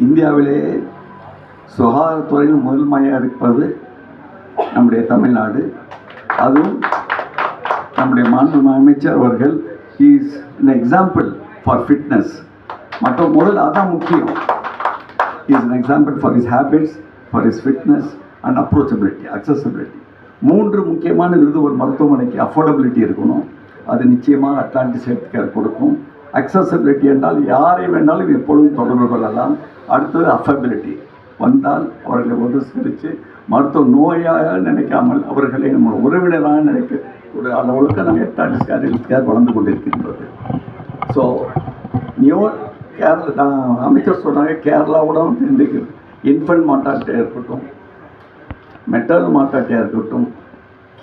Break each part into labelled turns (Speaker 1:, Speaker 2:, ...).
Speaker 1: இந்தியாவிலே சுகாதாரத்துறையில் முதன்மையாக இருப்பது நம்முடைய தமிழ்நாடு. அதுவும் நம்முடைய மாண்புமிகு அமைச்சர் அவர்கள் is an example for fitness. மற்ற முதல் அதான் முக்கியம். Is an example for his habits, for his fitness and approachability, accessibility. 3 முக்கியமான விருது ஒரு மருத்துவமனைக்கு. அஃபோர்டபிலிட்டி இருக்கணும், அது நிச்சயமாக அட்லாண்டிஸ் ஹெல்த் கேர் கொடுக்கும். அக்சசபிலிட்டி என்றால் யாரை வேணாலும் எப்பொழுதும் தொடர்பு கொள்ளலாம். அடுத்தது அஃபபிலிட்டி, வந்தால் அவர்களை உதவிச்சு மருத்துவ நோயாக நினைக்காமல் அவர்களை நம்ம உறவினராக நினைக்க ஒரு அளவுக்கு நம்ம அட்லாண்டிஸ் ஹெல்த் கேர் வளர்ந்து கொண்டிருக்கின்றது. ஸோ கேரளா அமைச்சர் சொன்னாங்க, கேரளாவோட இன்றைக்கு இன்ஃபன்ட் மார்ட்டாலிட்டியாக இருக்கட்டும், மெட்டர்னல் மார்ட்டாலிட்டியாக இருக்கட்டும்,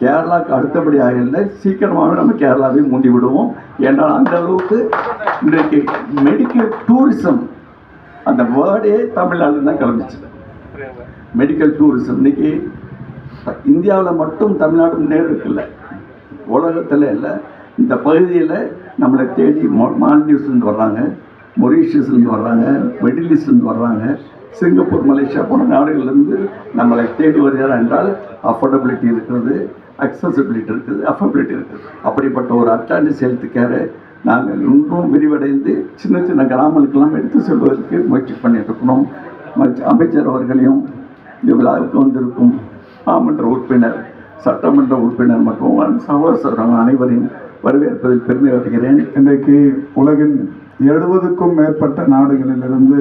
Speaker 1: கேரளாவுக்கு அடுத்தபடியாக இல்லை, சீக்கிரமாகவே நம்ம கேரளாவை மூடி விடுவோம். ஏன்னால் அந்த அளவுக்கு இன்றைக்கு மெடிக்கல் டூரிசம் அந்த வேர்டே தமிழ்நாடு தான் கிளம்பிச்சு. மெடிக்கல் டூரிசம் இன்னைக்கு இந்தியாவில் மட்டும் தமிழ்நாடு முன்னேறி இருக்குல்ல, உலகத்தில் இல்லை. இந்த பகுதியில் நம்மளை தேடி மால்டீவ்ஸ்லேருந்து வர்றாங்க, மொரீஷியஸ்லேருந்து வர்றாங்க, மிடில் ஈஸ்ட்லேருந்து வர்றாங்க, சிங்கப்பூர், மலேசியா போன்ற நாடுகளிலிருந்து நம்மளை தேடி வருகிறார் என்றால் அஃபோர்டபிலிட்டி இருக்கிறது, அக்சசபிலிட்டி இருக்குது, அஃபபிலிட்டி இருக்குது. அப்படிப்பட்ட ஒரு அட்லாண்டிஸ் ஹெல்த் கேரை நாங்கள் இன்னும் விரிவடைந்து சின்ன சின்ன கிராமங்களுக்கெல்லாம் எடுத்து செல்வதற்கு முயற்சி பண்ணிட்டு இருக்கணும். அமைச்சர் அவர்களையும் இந்த விழாவுக்கு வந்திருக்கும் மாமன்ற உறுப்பினர், சட்டமன்ற உறுப்பினர் மற்றும் சகோதரர்கள் அனைவரையும் வரவேற்பதில் பெருமை அடைகிறேன்.
Speaker 2: இன்றைக்கு உலகின் 70க்கும் மேற்பட்ட நாடுகளிலிருந்து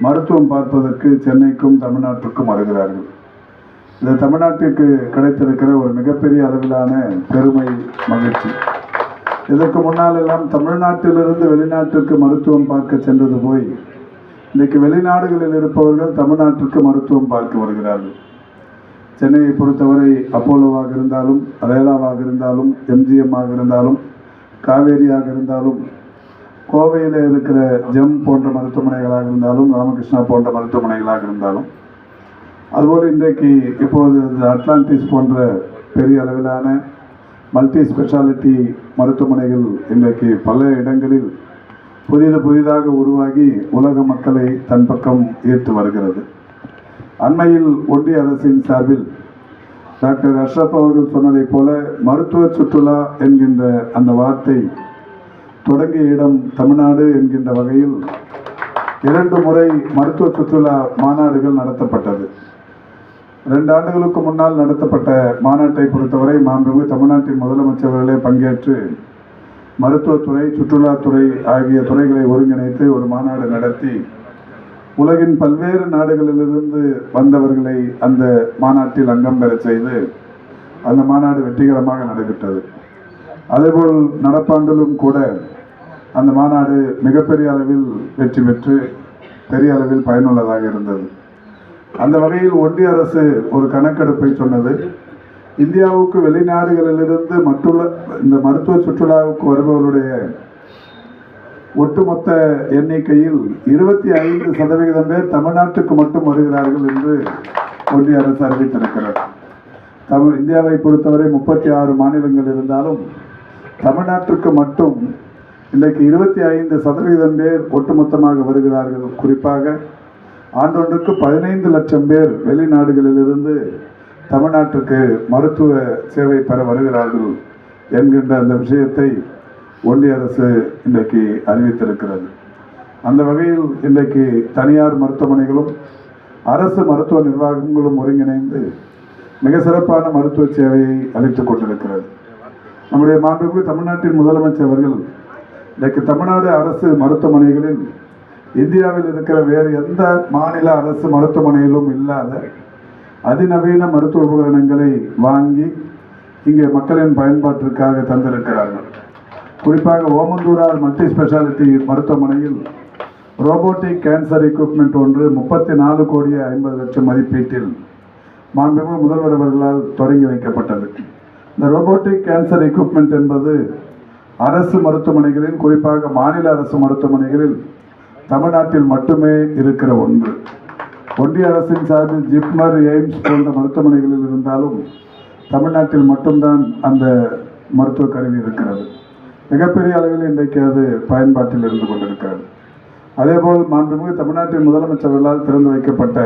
Speaker 2: மருத்துவம் பார்ப்பதற்கு சென்னைக்கும் தமிழ்நாட்டிற்கும் வருகிறார்கள். இந்த தமிழ்நாட்டிற்கு கிடைத்திருக்கிற ஒரு மிகப்பெரிய அளவிலான பெருமை, மகிழ்ச்சி. இதற்கு முன்னால் எல்லாம் தமிழ்நாட்டிலிருந்து வெளிநாட்டுக்கு மருத்துவம் பார்க்க சென்றது போய் இன்றைக்கு வெளிநாடுகளில் இருப்பவர்கள் தமிழ்நாட்டிற்கு மருத்துவம் பார்க்க வருகிறார்கள். சென்னையை பொறுத்தவரை அப்போலோவாக இருந்தாலும், ரேலாவாக இருந்தாலும், எம்ஜிஎம்மாக இருந்தாலும், காவேரியாக இருந்தாலும், கோவையில் இருக்கிற ஜெம் போன்ற மருத்துவமனைகளாக இருந்தாலும், ராமகிருஷ்ணா போன்ற மருத்துவமனைகளாக இருந்தாலும், அதுபோல் இன்றைக்கு இப்போது அட்லாண்டிஸ் போன்ற பெரிய அளவிலான மல்டி ஸ்பெஷாலிட்டி மருத்துவமனைகள் இன்றைக்கு பல இடங்களில் புதிதாக உருவாகி உலக மக்களை தன் பக்கம் ஈர்த்து வருகிறது. அண்மையில் ஒன்றிய அரசின் சார்பில் டாக்டர் அஷ்ரப் அவர்கள் சொன்னதைப் போல மருத்துவ சுற்றுலா என்கின்ற அந்த வார்த்தை தொடங்கிய இடம் தமிழ்நாடு என்கின்ற வகையில் 2 முறை மருத்துவ சுற்றுலா மாநாடுகள் நடத்தப்பட்டது. 2 ஆண்டுகளுக்கு முன்னால் நடத்தப்பட்ட மாநாட்டை பொறுத்தவரை மாண்புமிகு தமிழ்நாட்டின் முதலமைச்சர்களே பங்கேற்று மருத்துவத்துறை, சுற்றுலாத்துறை ஆகிய துறைகளை ஒருங்கிணைத்து ஒரு மாநாடு நடத்தி உலகின் பல்வேறு நாடுகளிலிருந்து வந்தவர்களை அந்த மாநாட்டில் அங்கம் பெற செய்து அந்த மாநாடு வெற்றிகரமாக நடைபெற்றது. அதேபோல் நடப்பாண்டிலும் கூட அந்த மாநாடு மிகப்பெரிய அளவில் வெற்றி பெற்று பெரிய அளவில் பயனுள்ளதாக இருந்தது. அந்த வகையில் ஒன்றிய அரசு ஒரு கணக்கெடுப்பை சொன்னது. இந்தியாவுக்கு வெளிநாடுகளிலிருந்து மற்றுள்ள இந்த மருத்துவ சுற்றுலாவுக்கு வருபவருடைய ஒட்டுமொத்த எண்ணிக்கையில் 25% பேர் தமிழ்நாட்டுக்கு மட்டும் வருகிறார்கள் என்று ஒன்றிய அரசு அறிவித்திருக்கிறார். இந்தியாவை பொறுத்தவரை 36 மாநிலங்கள் இருந்தாலும் தமிழ்நாட்டிற்கு மட்டும் இன்றைக்கு 25% பேர் ஒட்டுமொத்தமாக வருகிறார்கள். குறிப்பாக ஆண்டொன்றுக்கு 15 லட்சம் பேர் வெளிநாடுகளிலிருந்து தமிழ்நாட்டுக்கு மருத்துவ சேவை பெற வருகிறார்கள் என்கின்ற அந்த விஷயத்தை ஒன்றிய அரசு இன்றைக்கு அறிவித்திருக்கிறது. அந்த வகையில் இன்றைக்கு தனியார் மருத்துவமனைகளும் அரசு மருத்துவ நிர்வாகங்களும் ஒருங்கிணைந்து மிக சிறப்பான மருத்துவ சேவையை அளித்துக் கொண்டிருக்கிறது. நம்முடைய மாண்புமிகு தமிழ்நாட்டின் முதலமைச்சர் அவர்கள் இன்றைக்கு தமிழ்நாடு அரசு மருத்துவமனைகளில் இந்தியாவில் இருக்கிற வேறு எந்த மாநில அரசு மருத்துவமனையிலும் இல்லாத அதிநவீன மருத்துவ உபகரணங்களை வாங்கி இங்கே மக்களின் பயன்பாட்டிற்காக தந்திருக்கிறார்கள். குறிப்பாக ஓமந்தூரார் மல்டி ஸ்பெஷாலிட்டி மருத்துவமனையில் ரோபோட்டிக் கேன்சர் எக்யூப்மெண்ட் ஒன்று 34,50,00,000 மதிப்பீட்டில் மாண்புமிகு முதல்வர் அவர்களால் தொடங்கி வைக்கப்பட்டது. இந்த ரோபோட்டிக் கேன்சர் எக்யூப்மெண்ட் என்பது அரசு மருத்துவமனைகளில், குறிப்பாக மாநில அரசு மருத்துவமனைகளில் தமிழ்நாட்டில் மட்டுமே இருக்கிற ஒன்று. ஒன்றிய அரசின் சார்பில் ஜிப்மர், எய்ம்ஸ் போன்ற மருத்துவமனைகளில் இருந்தாலும் தமிழ்நாட்டில் மட்டும்தான் அந்த மருத்துவ கருவி இருக்கிறது. மிகப்பெரிய அளவில் இன்றைக்கு அது பயன்பாட்டில் இருந்து கொண்டிருக்கிறது. அதேபோல் மாண்புமிகு தமிழ்நாட்டின் முதலமைச்சர்களால் திறந்து வைக்கப்பட்ட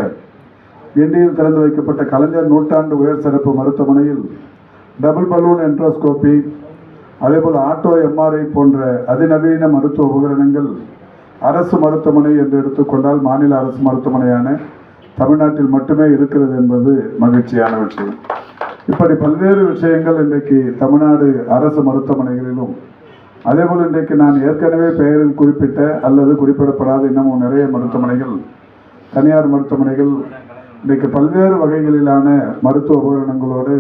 Speaker 2: கிண்டியில் திறந்து வைக்கப்பட்ட கலைஞர் நூற்றாண்டு உயர் சிறப்பு மருத்துவமனையில் டபுள் பலூன் என்ட்ரோஸ்கோபி, அதேபோல் ஆட்டோ எம்ஆர்ஐ போன்ற அதிநவீன மருத்துவ உபகரணங்கள் அரசு மருத்துவமனை என்று எடுத்துக்கொண்டால் மாநில அரசு மருத்துவமனையான தமிழ்நாட்டில் மட்டுமே இருக்கிறது என்பது மகிழ்ச்சியான விஷயம். இப்படி பல்வேறு விஷயங்கள் இன்றைக்கு தமிழ்நாடு அரசு மருத்துவமனைகளிலும், அதேபோல் இன்றைக்கு நான் ஏற்கனவே பெயரில் குறிப்பிட்ட அல்லது குறிப்பிடப்படாத இன்னமும் நிறைய மருத்துவமனைகள், தனியார் மருத்துவமனைகள் இன்றைக்கு பல்வேறு வகைகளிலான மருத்துவ உபகரணங்களோடு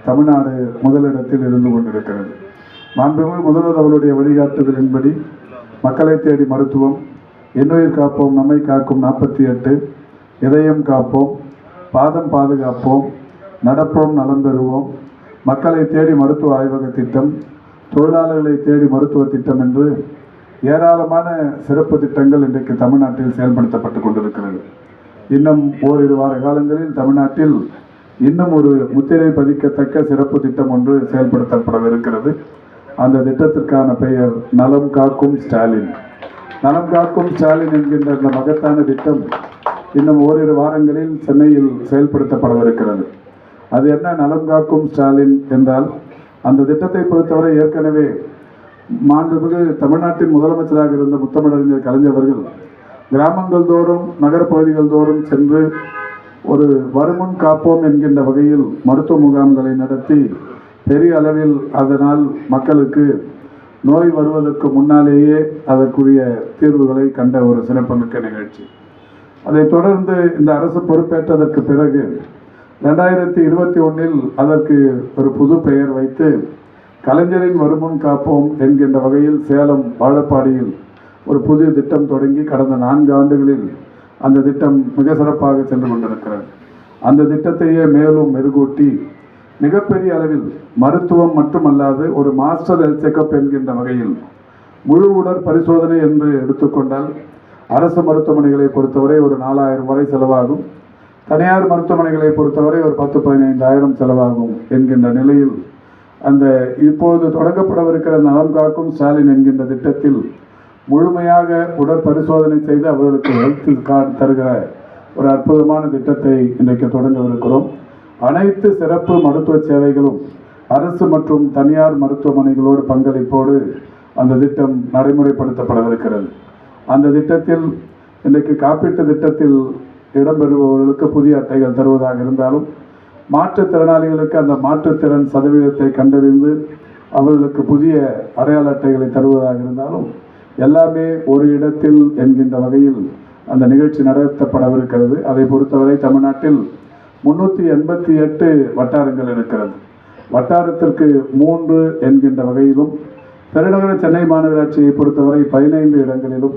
Speaker 2: தமிழ்நாடு முதலிடத்தில் இருந்து கொண்டிருக்கிறது. மாண்புமிகு முதல்வர் அவருடைய வழிகாட்டுதலின்படி மக்களை தேடி மருத்துவம், இன்னுயிர் காப்போம் நம்மை காக்கும் 48, இதயம் காப்போம், பாதம் பாதுகாப்போம், நடப்போம் நலம் பெறுவோம், மக்களை தேடி மருத்துவ ஆய்வக திட்டம், தொழிலாளர்களை தேடி மருத்துவ திட்டம் என்று ஏராளமான சிறப்பு திட்டங்கள் இன்றைக்கு தமிழ்நாட்டில் செயல்படுத்தப்பட்டு கொண்டிருக்கிறது. இன்னும் ஓரிரு வார காலங்களில் தமிழ்நாட்டில் இன்னும் ஒரு முத்திரை பதிக்கத்தக்க சிறப்பு திட்டம் ஒன்று செயல்படுத்தப்படவிருக்கிறது. அந்த திட்டத்திற்கான பெயர் நலம் காக்கும் ஸ்டாலின். நலம் காக்கும் ஸ்டாலின் என்கின்ற அந்த மகத்தான திட்டம் இன்னும் ஓரிரு வாரங்களில் சென்னையில் செயல்படுத்தப்படவிருக்கிறது. அது என்ன நலம் காக்கும் ஸ்டாலின் என்றால், அந்த திட்டத்தை பொறுத்தவரை ஏற்கனவே மாண்புமிகு தமிழ்நாட்டின் முதலமைச்சராக இருந்த முத்தமிழறிஞர் கலைஞர் அவர்கள் கிராமங்கள் தோறும் நகரப்பகுதிகள் தோறும் சென்று ஒரு வருமுன் காப்போம் என்கின்ற வகையில் மருத்துவ முகாம்களை நடத்தி பெரிய அளவில் அதனால் மக்களுக்கு நோய் வருவதற்கு முன்னாலேயே அதற்குரிய தீர்வுகளை கண்ட ஒரு சிறப்புமிக்க நிகழ்ச்சி. அதைத் தொடர்ந்து இந்த அரசு பொறுப்பேற்றதற்கு பிறகு 2021 அதற்கு ஒரு புது பெயர் வைத்து கலைஞரின் வருமுன் காப்போம் என்கின்ற வகையில் சேலம் வாழப்பாடியில் ஒரு புதிய திட்டம் தொடங்கி கடந்த 4 ஆண்டுகளில் அந்த திட்டம் மிக சிறப்பாக சென்று கொண்டிருக்கிறது. அந்த திட்டத்தையே மேலும் மெருகூட்டி மிகப்பெரிய அளவில் மருத்துவம் மட்டுமல்லாது ஒரு மாஸ்டர் ஹெல்த் செக்அப் என்கின்ற வகையில் முழு உடற் பரிசோதனை என்று எடுத்துக்கொண்டால் அரசு மருத்துவமனைகளை பொறுத்தவரை ஒரு 4000 வரை செலவாகும், தனியார் மருத்துவமனைகளை பொறுத்தவரை ஒரு 10-15 செலவாகும் என்கின்ற நிலையில் அந்த இப்பொழுது தொடங்கப்படவிருக்கிற நலம் காக்கும் ஸ்டாலின் என்கின்ற திட்டத்தில் முழுமையாக உடற்பரிசோதனை செய்து அவர்களுக்கு ஹெல்த் கார்டு தருகிற ஒரு அற்புதமான திட்டத்தை இன்றைக்கு தொடங்கவிருக்கிறோம். அனைத்து சிறப்பு மருத்துவ சேவைகளும் அரசு மற்றும் தனியார் மருத்துவமனைகளோடு பங்களிப்போடு அந்த திட்டம் நடைமுறைப்படுத்தப்படவிருக்கிறது. அந்த திட்டத்தில் இன்றைக்கு காப்பீட்டு திட்டத்தில் இடம்பெறுபவர்களுக்கு புதிய அட்டைகள் தருவதாக இருந்தாலும், மாற்றுத்திறனாளிகளுக்கு அந்த மாற்றுத்திறன் சதவீதத்தை கண்டறிந்து அவர்களுக்கு புதிய அடையாள அட்டைகளை தருவதாக இருந்தாலும், எல்லாமே ஒரு இடத்தில் என்கின்ற வகையில் அந்த நிகழ்ச்சி நடத்தப்படவிருக்கிறது. அதை பொறுத்தவரை தமிழ்நாட்டில் 388 வட்டாரங்கள் இருக்கிறது. வட்டாரத்திற்கு 3 என்கின்ற வகையிலும், பெருநகர சென்னை மாநகராட்சியை பொறுத்தவரை 15 இடங்களிலும்,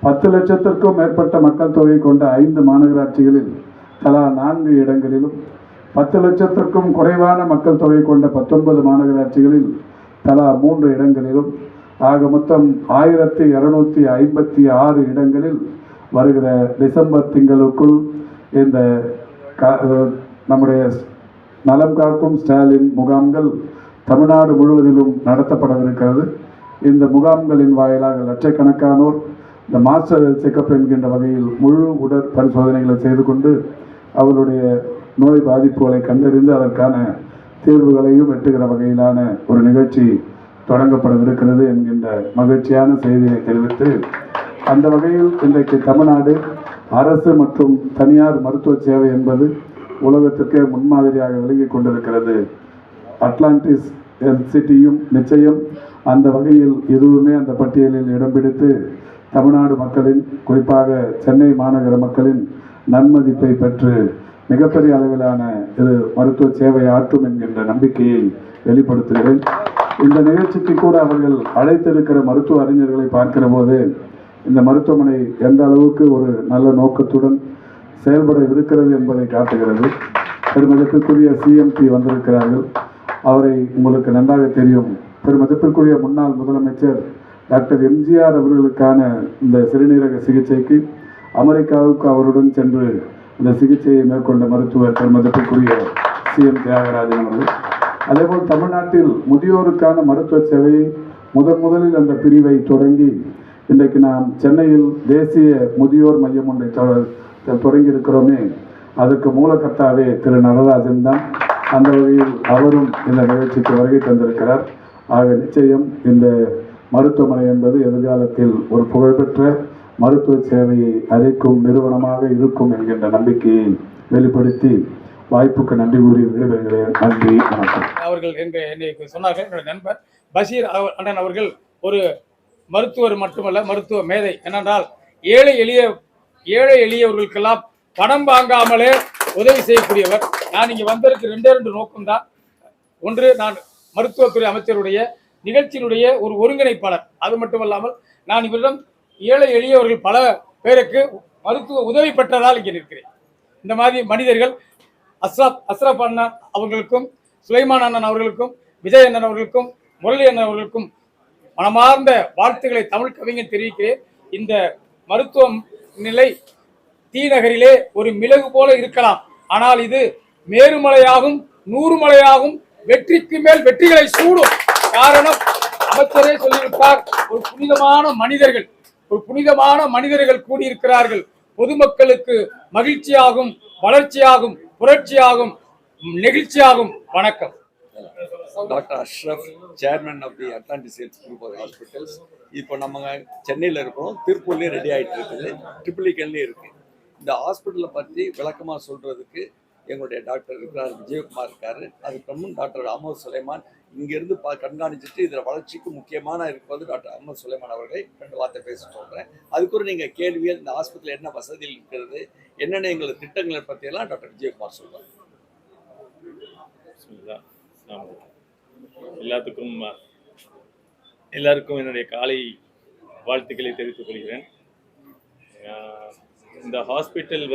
Speaker 2: 10 லட்சத்திற்கும் மேற்பட்ட மக்கள் தொகை கொண்ட 5 மாநகராட்சிகளில் தலா 4 இடங்களிலும், 10 லட்சத்திற்கும் குறைவான மக்கள் தொகை கொண்ட 19 மாநகராட்சிகளில் தலா 3 இடங்களிலும், ஆக மொத்தம் 1256 இடங்களில் வருகிற டிசம்பர் திங்களுக்குள் இந்த நம்முடைய நலம் காக்கும் ஸ்டாலின் முகாம்கள் தமிழ்நாடு முழுவதிலும் நடத்தப்படவிருக்கிறது. இந்த முகாம்களின் வாயிலாக லட்சக்கணக்கானோர் இந்த மாஸ்டர் ஹெல்த் செக்அப் என்கின்ற வகையில் முழு உடற் பரிசோதனைகளை செய்து கொண்டு அவருடைய நோய் பாதிப்புகளை கண்டறிந்து அதற்கான தீர்வுகளையும் வெட்டுகிற வகையிலான ஒரு நிகழ்ச்சி தொடங்கப்படவிருக்கிறது என்கின்ற மகிழ்ச்சியான செய்தியை தெரிவித்து, அந்த வகையில் இன்றைக்கு தமிழ்நாடு அரசு மற்றும் தனியார் மருத்துவ சேவை என்பது உலகத்திற்கே முன்மாதிரியாக விளங்கி கொண்டிருக்கிறது. அட்லாண்டிஸ் ஹெல்த் சிட்டியும் நிச்சயம் அந்த வகையில் எதுவுமே அந்த பட்டியலில் இடம் பிடித்து தமிழ்நாடு மக்களின், குறிப்பாக சென்னை மாநகர மக்களின் நன்மதிப்பை பெற்று மிகப்பெரிய அளவிலான இது மருத்துவ சேவை ஆற்றும் என்கின்ற நம்பிக்கையை வெளிப்படுத்துகிறேன். இந்த நிகழ்ச்சிக்கு கூட அவர்கள் அழைத்திருக்கிற மருத்துவ அறிஞர்களை பார்க்கிற போது இந்த மருத்துவமனை எந்த அளவுக்கு ஒரு நல்ல நோக்கத்துடன் செயல்பட இருக்கிறது என்பதை காட்டுகிறது. பெருமதிப்பிற்குரிய சிஎம்டி வந்திருக்கிறார்கள். அவரை உங்களுக்கு நன்றாக தெரியும். பெருமதிப்பிற்குரிய முன்னாள் முதலமைச்சர் டாக்டர் எம்ஜிஆர் அவர்களுக்கான இந்த சிறுநீரக சிகிச்சைக்கு அமெரிக்காவுக்கு அவருடன் சென்று இந்த சிகிச்சையை மேற்கொண்ட மருத்துவர் பெருமதிப்பிற்குரிய சிஎம் தியாகராஜன் அவர்கள். அதேபோல் தமிழ்நாட்டில் முதியோருக்கான மருத்துவ சேவையை முதலில் அந்த பிரிவை தொடங்கி இன்றைக்கு நாம் சென்னையில் தேசிய முதியோர் மையம் ஒன்றை தொடங்கி இருக்கிறோமே, அதற்கு மூலக்கர்த்தாவே திரு நடராஜன் தான். அந்த வகையில் அவரும் இந்த நிகழ்ச்சிக்கு வருகை தந்திருக்கிறார். ஆக நிச்சயம் இந்த மருத்துவமனை என்பது எதிர்காலத்தில் ஒரு புகழ்பெற்ற மருத்துவ சேவையை அளிக்கும் நிறுவனமாக இருக்கும் என்கின்ற நம்பிக்கையை வெளிப்படுத்தி வாய்ப்புக்கு நன்றி கூறி விடைபெறுகிறேன். நன்றி, வணக்கம்.
Speaker 3: அவர்கள் என்னை சொன்னார்கள். என்னுடைய நண்பர் பஷீர் அண்ணன் அவர்கள் ஒரு மருத்துவர் மட்டுமல்ல, மருத்துவ மேதை. என்னென்றால் ஏழை எளியவர்களுக்கெல்லாம் பணம் வாங்காமலே உதவி செய்யக்கூடியவர். நான் இங்கே வந்திருக்கு ரெண்டு நோக்கம்தான். ஒன்று, நான் மருத்துவத்துறை அமைச்சருடைய நிகழ்ச்சியினுடைய ஒரு ஒருங்கிணைப்பாளர். அது மட்டுமல்லாமல் நான் இவரிடம் ஏழை எளியவர்கள் பல பேருக்கு மருத்துவ உதவி பெற்றதால் இங்கே இருக்கிறேன். இந்த மாதிரி மனிதர்கள் அஸ்ரப் அண்ணன் அவர்களுக்கும், சுலைமான் அண்ணன் அவர்களுக்கும், விஜய் அண்ணன் அவர்களுக்கும், முரளி அண்ணன் அவர்களுக்கும் மனமார்ந்த வாழ்த்துக்களை தமிழ் கவிஞன் தெரிவிக்கிறேன். இந்த மருத்துவ நிலை தீநகரிலே ஒரு மிளகு போல இருக்கலாம், ஆனால் இது மேருமலையாகும், 100 மலையாகும், வெற்றிக்கு மேல் வெற்றிகளை சூடும். காரணம், அமைச்சரே சொல்லிவிட்டார், ஒரு புனிதமான மனிதர்கள் கூடியிருக்கிறார்கள். பொதுமக்களுக்கு மகிழ்ச்சியாகும், வளர்ச்சியாகும், புரட்சியாகும், நெகிழ்ச்சியாகும். வணக்கம்.
Speaker 4: Doctor Ashraf, chairman of the Atlantis health group of hospitals. இப்போ நம்ம சென்னையில் இருக்கிறோம், திருப்பூர்லேயும் ரெடி ஆகிட்டு இருக்குது, ட்ரிபிளிகன்லேயும் இருக்குது. இந்த ஹாஸ்பிட்டலை பற்றி விளக்கமாக சொல்கிறதுக்கு எங்களுடைய டாக்டர் இருக்கிறார், விஜயகுமார் இருக்கார். அதுக்கப்புறம் டாக்டர் அமர் சுலைமான் இங்கேருந்து கண்காணிச்சுட்டு இதில் வளர்ச்சிக்கு முக்கியமான இருப்பது டாக்டர் அமர் சுலைமான் அவர்களை 2 வார்த்தை பேச சொல்கிறேன். அதுக்குள்ள நீங்கள் கேள்விகள், இந்த ஹாஸ்பிட்டலில் என்ன வசதிகள் இருக்கிறது, என்னென்ன எங்களது திட்டங்களை பற்றியெல்லாம் டாக்டர் விஜயகுமார் சொல்கிறார்.
Speaker 5: எல்லாருக்கும் என்னுடைய காலை வாழ்த்துக்களை தெரிவித்துக் கொள்கிறேன். இந்த ஹாஸ்பிட்டல்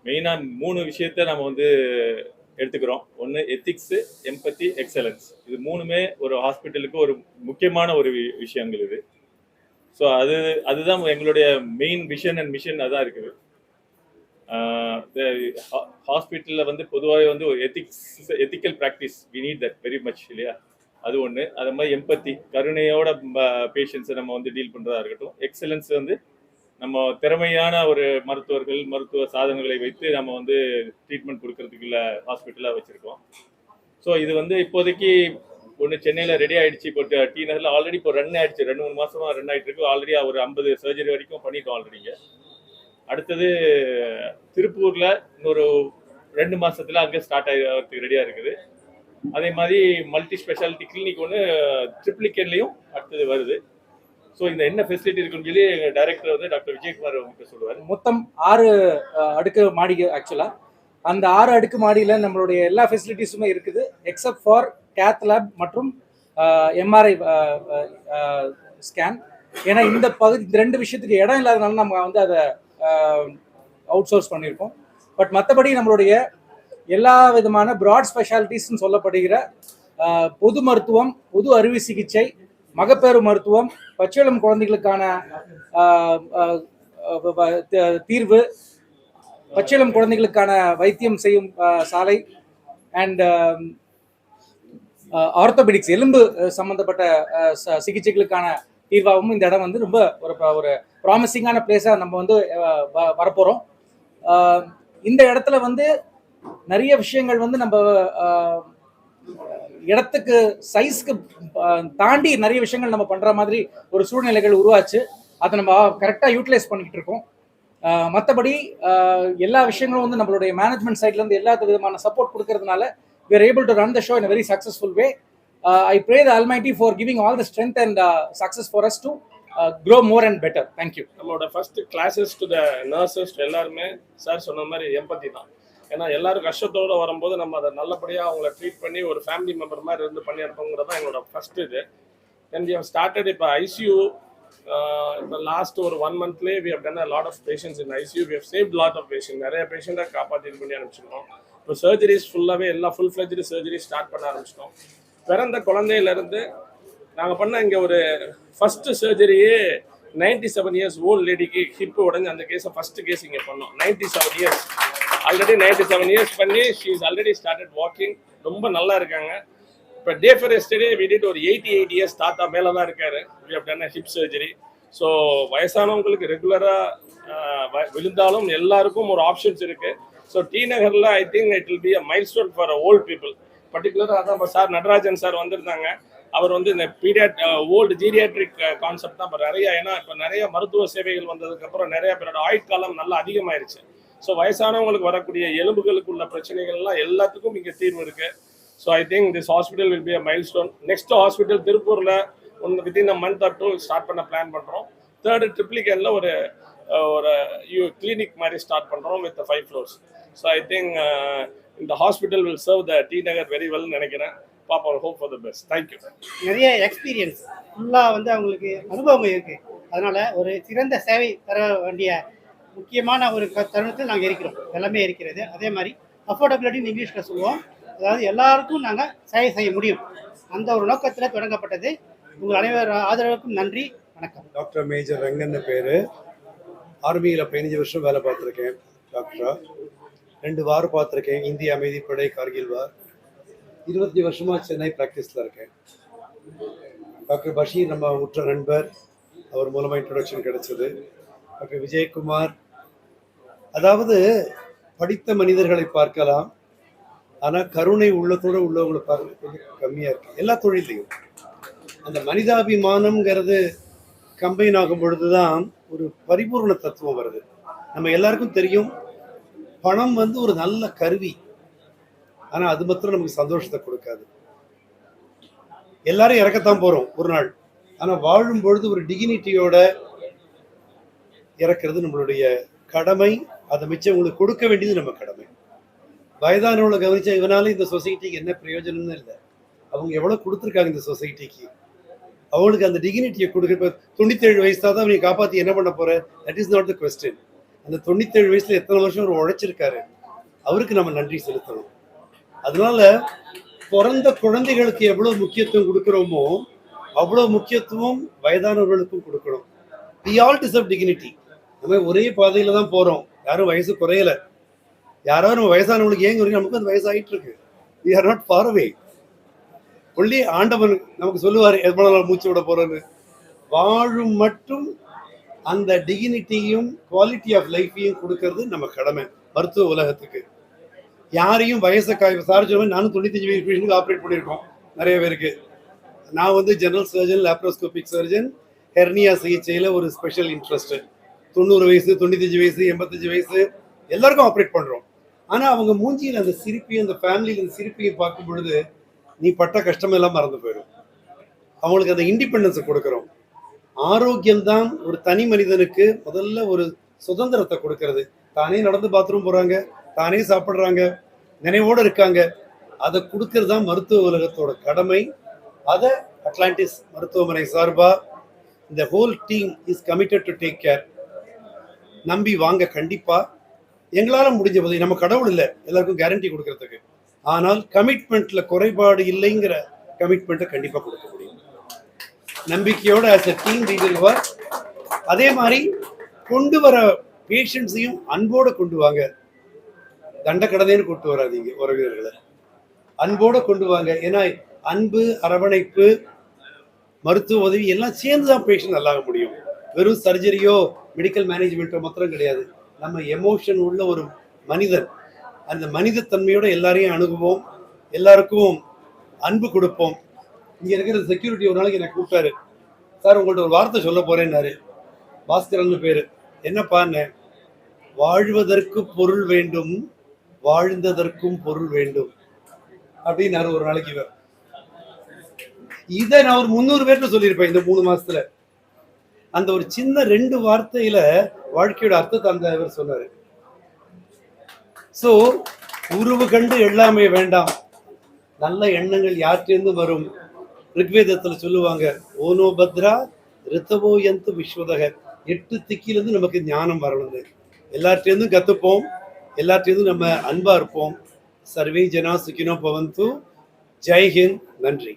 Speaker 5: மெயினாக 3 விஷயத்தை நம்ம எடுத்துக்கிறோம். ஒன்று எத்திக்ஸு, எம்பத்தி, எக்ஸலன்ஸ். இது 3மே ஒரு ஹாஸ்பிட்டலுக்கு ஒரு முக்கியமான ஒரு விஷயங்கள் இது. ஸோ அதுதான் எங்களுடைய மெயின் விஷன் அண்ட் மிஷன். அதான் இருக்குது. ஹாஸ்பிட்டலில் பொதுவாகவே ஒரு ethical practice, we need that very much, இல்லையா? அது ஒன்று. அது மாதிரி எம்பத்தி, கருணையோட பேஷண்ட்ஸை நம்ம டீல் பண்ணுறதா இருக்கட்டும். எக்ஸலன்ஸ் நம்ம திறமையான ஒரு மருத்துவ சாதனங்களை வைத்து நம்ம ட்ரீட்மெண்ட் கொடுக்கறதுக்குள்ள ஹாஸ்பிட்டலாக வச்சுருக்கோம். ஸோ இது இப்போதைக்கு ஒன்று சென்னையில் ரெடி ஆகிடுச்சு. இப்போ டி நகரில் ஆல்ரெடி இப்போ ரன் ஆகிடுச்சு, 2-3 மாதமாக ரன் ஆகிட்டு இருக்கு. ஆல்ரெடி ஒரு 50 சர்ஜரி வரைக்கும் பண்ணிட்டோம் ஆல்ரெடிங்க. அடுத்தது திருப்பூரில் இன்னொரு 2 மாதத்தில் அங்கே ஸ்டார்ட் ஆகிறதுக்கு ரெடியாக இருக்குது. அதே மாதிரி மல்டி ஸ்பெஷாலிட்டி கிளினிக் ஒன்று ட்ரிப்ளிகன்லேயும் அடுத்தது வருது. ஸோ இந்த என்ன ஃபெசிலிட்டி இருக்குன்னு சொல்லி எங்கள் டைரக்டர் டாக்டர் விஜயகுமார் அவங்க சொல்லுவார்.
Speaker 3: மொத்தம் 6 அடுக்கு மாடி. ஆக்சுவலாக அந்த 6 அடுக்கு மாடியில் நம்மளுடைய எல்லா ஃபெசிலிட்டிஸுமே இருக்குது, எக்ஸப்ட் ஃபார் கேத் லேப் மற்றும் எம்ஆர்ஐ ஸ்கேன். ஏன்னா இந்த 2 விஷயத்துக்கு இடம் இல்லாதனால நம்ம அதை அவுட் சோர்ஸ் பண்ணியிருக்கோம். பட் மற்றபடி நம்மளுடைய எல்லா விதமான ப்ராட் ஸ்பெஷாலிட்டிஸ்ன்னு சொல்லப்படுகிற பொது மருத்துவம், பொது அறுவை சிகிச்சை, மகப்பேறு மருத்துவம், பச்சிளம் குழந்தைகளுக்கான தீர்வு, பச்சிளம் குழந்தைகளுக்கான வைத்தியம் செய்யும் சாலை, அண்ட் ஆர்த்தோபெடிக்ஸ், எலும்பு சம்பந்தப்பட்ட சிகிச்சைகளுக்கான தீர்வாகவும் இந்த இடம் ரொம்ப ஒரு ப்ராமிசிங்கான பிளேஸாக நம்ம வரப்போகிறோம். இந்த இடத்துல நிறைய விஷயங்கள் நம்ம இடத்துக்கு சைஸ்க்கு தாண்டி நிறைய விஷயங்கள் நம்ம பண்ணுற மாதிரி ஒரு சூழ்நிலைகள் உருவாச்சு. அதை நம்ம கரெக்டாக யூட்டிலைஸ் பண்ணிக்கிட்டு இருக்கோம். மற்றபடி எல்லா விஷயங்களும் நம்மளுடைய மேனேஜ்மெண்ட் சைட்லேருந்து எல்லா விதமான சப்போர்ட் கொடுக்கறதுனால we are able to run the show in a very successful way. I pray the Almighty for giving all the strength and success for us to grow more and better. Thank you.
Speaker 6: நம்மளோட first classes to the nurses எல்லாருமே sir சொன்ன மாதிரி எம்பத்தி தான். ஏன்னா எல்லாரும் கஷ்டத்தோடு வரும்போது நம்ம அதை நல்லபடியாக அவங்கள ட்ரீட் பண்ணி ஒரு ஃபேமிலி மெம்பர் மாதிரி பண்ணி இருப்போங்கிறது தான் எங்களோட ஃபர்ஸ்ட் இது. தென் வி ஹவ் ஸ்டார்டட் இப்போ ஐசியூ. இப்போ லாஸ்ட் ஒரு 1 மந்த்லேயே we have done a lot of patients in ICU. We have saved lot of patient. நிறைய பேஷண்ட்டை காப்பாற்றி பண்ணி அனுப்பிச்சிருக்கோம். இப்போ சர்ஜரிஸ் ஃபுல்லாகவே எல்லாம் ஃபுல் ஃப்ளெஜ்டு சர்ஜரி ஸ்டார்ட் பண்ண ஆரம்பிச்சிட்டோம். பிறந்த குழந்தையிலேருந்து நாங்கள் பண்ண இங்கே ஒரு ஃபஸ்ட்டு சர்ஜரியே 97 இயர்ஸ் ஓல்டு லேடிக்கு ஹிப்பு உடஞ்சி அந்த கேஸை ஃபஸ்ட்டு கேஸ் இங்கே பண்ணோம். 97 இயர்ஸ் ஆல்ரெடி 97 இயர்ஸ் பண்ணி she is already started walking. ரொம்ப நல்லா இருக்காங்க. இப்போ day for yesterday we did ஒரு 88 இயர்ஸ் தாத்தா மேலே தான் இருக்காரு. we have done a hip surgery. So வயசானவங்களுக்கு ரெகுலராக விழுந்தாலும் எல்லாருக்கும் ஒரு ஆப்ஷன்ஸ் இருக்கு. ஸோ டி நகரில் I think it will be a milestone for volt people. பர்டிகுலராக அதான் சார் நடராஜன் சார் வந்திருந்தாங்க. அவர் வந்து இந்த ஓல்டு ஜீரியாட்ரிக் கான்செப்ட் தான் இப்போ நிறைய, ஏன்னா இப்போ நிறைய மருத்துவ சேவைகள் வந்ததுக்கப்புறம் நிறைய பேரோட ஆயுட்காலம் நல்லா அதிகமாயிருச்சு. ஸோ வயசானவங்களுக்கு வரக்கூடிய எலும்புகளுக்கு உள்ள பிரச்சனைகள்லாம் எல்லாத்துக்கும் இங்கே தீர்வு இருக்கு. So I think this hospital will be a milestone. Next hospital திருப்பூரில் within a month or 2 start பண்ண பிளான் பண்ணுறோம். தேர்டு ட்ரிப்ளிகேனில் ஒரு கிளினிக் மாதிரி ஸ்டார்ட் பண்ணுறோம் with 5 floors. So I think இந்த hospital will serve the T Nagar very well நினைக்கிறேன். பாப்பா, hope for the best. Thank you.
Speaker 7: நிறைய எக்ஸ்பீரியன்ஸ் ஃபுல்லாக வந்து அவங்களுக்கு அனுபவங்கள் இருக்குது. அதனால் ஒரு சிறந்த சேவை தர வேண்டிய முக்கியமான ஒரு தருணத்தில் நாங்கள் இருக்கிறோம். எல்லாமே இருக்கிறது. அதே மாதிரி அஃபோர்டபிலிட்டின்னு இங்கிலீஷில் சொல்லுவோம். அதாவது எல்லாருக்கும் நாங்கள் சேவை செய்ய முடியும். அந்த ஒரு நோக்கத்தில் தொடங்கப்பட்டது. உங்கள் அனைவர் ஆதரவுக்கும் நன்றி. வணக்கம்.
Speaker 8: டாக்டர் மேஜர் ரங்கன் பேர். ஆர்மியில் 15 வருஷம் வேலை பார்த்துருக்கேன். டாக்டராக 2 வாரம் பார்த்துருக்கேன். இந்திய அமைதிப்படை, கார்கில் வார். 20 வருஷமாக சென்னை ப்ராக்டிஸில் இருக்கேன். டாக்டர் பஷீர் நம்ம உற்ற நண்பர். அவர் மூலமாக இன்ட்ரொடக்ஷன் கிடைச்சது. டாக்டர் விஜயகுமார், அதாவது படித்த மனிதர்களை பார்க்கலாம், ஆனால் கருணை உள்ளத்தோடு உள்ளவங்களை பார்க்க கொஞ்சம் கம்மியாக இருக்குது. எல்லா தொழிலையும் அந்த மனிதாபிமானம்ங்கிறது கம்பைன் ஆகும் பொழுது தான் ஒரு பரிபூர்ண தத்துவம் வருது. நம்ம எல்லாருக்கும் தெரியும், பணம் வந்து ஒரு நல்ல கருவி, ஆனால் அது மாத்திரம் நமக்கு சந்தோஷத்தை கொடுக்காது. எல்லாரும் இறக்கத்தான் போகிறோம் ஒரு நாள், ஆனால் வாழும் பொழுது ஒரு டிகினிட்டியோட இறக்கிறது நம்மளுடைய கடமை. அதை மிச்சம் உங்களுக்கு கொடுக்க வேண்டியது நம்ம கடமை. வயதானவங்களை கவனிச்சா இவனால இந்த சொசைட்டிக்கு என்ன பிரயோஜனம்னு இல்லை. அவங்க எவ்வளோ கொடுத்துருக்காங்க இந்த சொசைட்டிக்கு. அவங்களுக்கு அந்த டிகினிட்டியை கொடுக்க. இப்போ 97 வயசு தான் நீ காப்பாற்றி என்ன பண்ண போற? That is not the question. அந்த 97 வயசுல எத்தனை வருஷம் அவர் உழைச்சிருக்காரு, அவருக்கு நம்ம நன்றி செலுத்தணும். அதனால பிறந்த குழந்தைகளுக்கு எவ்வளவு முக்கியத்துவம் கொடுக்குறோமோ அவ்வளவு முக்கியத்துவம் வயதானவர்களுக்கும் கொடுக்கணும். we all deserve dignity. நம்ம ஒரே பாதையில தான் போறோம். யாரும் வயசு குறையல. யாராவது நம்ம வயசானவங்களுக்கு ஏங்க வரைக்கும் நமக்கு அந்த வயசு ஆகிட்டு இருக்கு. we are not far away. ஒல்லி ஆண்டவன் நமக்கு சொல்லுவார் எவ்வளவு நாள் மூச்சு விட போறோன்னு. வாழும் மட்டும் அந்த டிகினிட்டியும் குவாலிட்டி ஆஃப் லைஃபையும் கொடுக்கறது நம்ம கடமை மருத்துவ உலகத்துக்கு. யாரையும் வயசை சார் சொல்லுவேன். நானும் 95 வயசு பேஷண்ட்டுக்கு ஆப்ரேட் பண்ணியிருக்கோம் நிறைய பேருக்கு. நான் வந்து general surgeon, laparoscopic surgeon, hernia சிகிச்சையில் ஒரு ஸ்பெஷல் இன்ட்ரெஸ்ட். 90 வயசு, 95 வயசு, 85 வயசு எல்லாருக்கும் ஆப்ரேட் பண்ணுறோம். ஆனால் அவங்க மூஞ்சியில் அந்த சிரிப்பையும் அந்த ஃபேமிலியில் அந்த சிரிப்பையும் பார்க்கும் பொழுது நீ பட்ட கஷ்டம் எல்லாம் மறந்து போயிடும். அவங்களுக்கு அந்த இண்டிபெண்டன்ஸை கொடுக்குறோம். ஆரோக்கியம்தான் ஒரு தனி மனிதனுக்கு முதல்ல ஒரு சுதந்திரத்தை கொடுக்கறது. தானே நடந்து பாத்ரூம் போகிறாங்க, தானே சாப்பிட்றாங்க, நினைவோடு இருக்காங்க. அதை கொடுக்கறது தான் மருத்துவ உலகத்தோட கடமை. அதை அட்லாண்டிஸ் மருத்துவமனை சார்பாக இந்த whole team is committed to take care. நம்பி வாங்க. கண்டிப்பாக எங்களால் முடிஞ்ச போது, நம்ம கடவுள் இல்லை எல்லாருக்கும் கேரண்டி கொடுக்கறதுக்கு, ஆனால் கமிட்மெண்ட்ல குறைபாடு இல்லைங்கிற கமிட்மெண்ட்டை கண்டிப்பாக கொடுக்க முடியும். நம்பிக்கையோட as a team we will work. அதே மாதிரி கொண்டு வர பேஷண்ட்ஸையும் அன்போடு கொண்டு வாங்க. தண்டக்கடனேன்னு கொண்டு வராதீங்க உறவினர்களை. அன்போடு கொண்டு வாங்க. ஏன்னா அன்பு, அரவணைப்பு, மருத்துவ உதவி எல்லாம் சேர்ந்து தான் பேஷண்ட் நல்லாக முடியும். வெறும் சர்ஜரியோ மெடிக்கல் மேனேஜ்மெண்ட்டோ மாத்திரம் கிடையாது. நம்ம எமோஷன் உள்ள ஒரு மனிதன். அந்த மனித தன்மையோட எல்லாரையும் அணுகுவோம், எல்லாருக்கும் அன்பு கொடுப்போம். இங்கே இருக்கிற செக்யூரிட்டி ஒரு நாளைக்கு எனக்கு கூப்பிட்டாரு. சார் உங்கள்கிட்ட ஒரு வார்த்தை சொல்ல போறேன்னாரு. பாஸ்கரன்னு பேர். என்னப்பான்னு? வாழ்வதற்கு பொருள் வேண்டும், வாழ்ந்ததற்கும் பொருள் வேண்டும் அப்படின்னாரு ஒரு நாளைக்கு. இதை நான் ஒரு 300 பேர்கிட்ட சொல்லியிருப்பேன் இந்த 3 மாசத்துல. அந்த ஒரு சின்ன 2 வார்த்தையில வாழ்க்கையோட அர்த்தத்தை அந்த இவர் சொன்னாரு. ஸோ உருவு கண்டு எல்லாமே வேண்டாம், நல்ல எண்ணங்கள் யார்கிட்டேருந்து வரும்? ரிக்வேதத்தில் சொல்லுவாங்க, ஓனோ பத்ரா ரித்தவோ எந்த விஸ்வதக, 8 திக்கிலிருந்து நமக்கு ஞானம் வரணும்னு. எல்லார்ட்டேருந்தும் கற்றுப்போம், எல்லார்ட்டேருந்தும் நம்ம அன்பா இருப்போம். சர்வே ஜனா சுகினோ பவந்து. ஜெய்ஹிந்த். நன்றி.